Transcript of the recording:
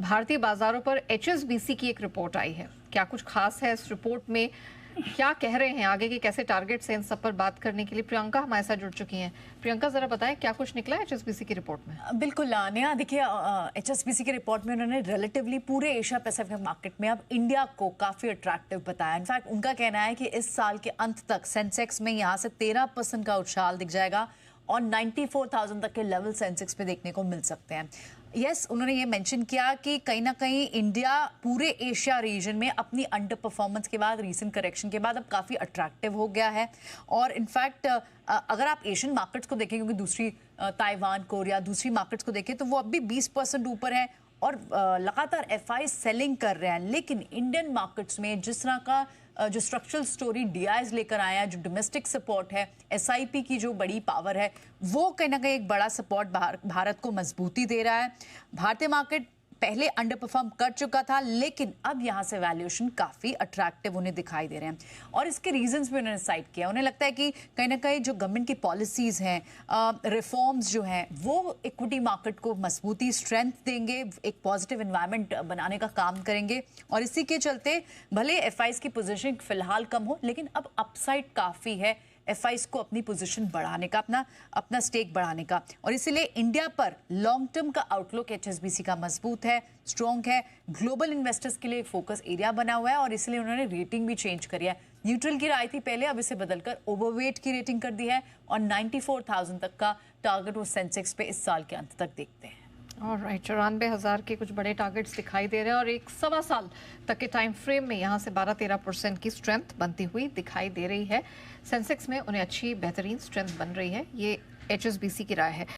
भारतीय बाजारों पर एचएसबीसी की एक रिपोर्ट आई है। क्या कुछ खास है इस रिपोर्ट में? क्या कह रहे हैं आगे के कैसे टारगेट्स हैं? इन सब पर बात करने के लिए प्रियंका हमारे साथ जुड़ चुकी हैं। प्रियंका, जरा बताएं क्या कुछ निकला है एचएसबीसी की रिपोर्ट में? बिल्कुल नेहा, देखिए एचएसबीसी की रिपोर्ट में उन्होंने रिलेटिवली पूरे एशिया पैसिफिक मार्केट में अब इंडिया को काफी अट्रैक्टिव बताया। इनफैक्ट उनका कहना है कि इस साल के अंत तक सेंसेक्स में यहाँ से 13% का उछाल दिख जाएगा और 94,000 तक के लेवल सेंसेक्स पे देखने को मिल सकते हैं। यस, उन्होंने ये मेंशन किया कि कहीं ना कहीं इंडिया पूरे एशिया रीजन में अपनी अंडर परफॉर्मेंस के बाद, रीसेंट करेक्शन के बाद अब काफ़ी अट्रैक्टिव हो गया है। और इनफैक्ट अगर आप एशियन मार्केट्स को देखें, क्योंकि दूसरी ताइवान, कोरिया, दूसरी मार्केट्स को देखें तो वो अब भी 20% ऊपर है और लगातार एफआई सेलिंग कर रहे हैं। लेकिन इंडियन मार्केट्स में जिस तरह का जो स्ट्रक्चरल स्टोरी डीआईज लेकर आया है, जो डोमेस्टिक सपोर्ट है, एसआईपी की जो बड़ी पावर है, वो कहीं ना कहीं एक बड़ा सपोर्ट भारत को मजबूती दे रहा है। भारतीय मार्केट पहले अंडर परफॉर्म कर चुका था, लेकिन अब यहाँ से वैल्यूएशन काफ़ी अट्रैक्टिव उन्हें दिखाई दे रहे हैं और इसके रीजंस भी उन्होंने साइट किया। उन्हें लगता है कि कहीं ना कहीं जो गवर्नमेंट की पॉलिसीज़ हैं, रिफॉर्म्स जो हैं, वो इक्विटी मार्केट को मजबूती, स्ट्रेंथ देंगे, एक पॉजिटिव इन्वायरमेंट बनाने का काम करेंगे। और इसी के चलते भले एफआईज की पोजीशन फिलहाल कम हो, लेकिन अब अपसाइड काफ़ी है एफआईज को अपनी पोजीशन बढ़ाने का, अपना स्टेक बढ़ाने का। और इसीलिए इंडिया पर लॉन्ग टर्म का आउटलुक एचएसबीसी का मजबूत है, स्ट्रॉन्ग है। ग्लोबल इन्वेस्टर्स के लिए फोकस एरिया बना हुआ है और इसलिए उन्होंने रेटिंग भी चेंज करी है। न्यूट्रल की राय थी पहले, अब इसे बदलकर ओवरवेट की रेटिंग कर दी है और 94,000 तक का टारगेट वो सेंसेक्स पे इस साल के अंत तक देखते हैं। ऑलराइट, 94,000 के कुछ बड़े टारगेट्स दिखाई दे रहे हैं और एक सवा साल तक के टाइम फ्रेम में यहाँ से 12-13% की स्ट्रेंथ बनती हुई दिखाई दे रही है। सेंसेक्स में उन्हें अच्छी बेहतरीन स्ट्रेंथ बन रही है, ये एचएसबीसी की राय है।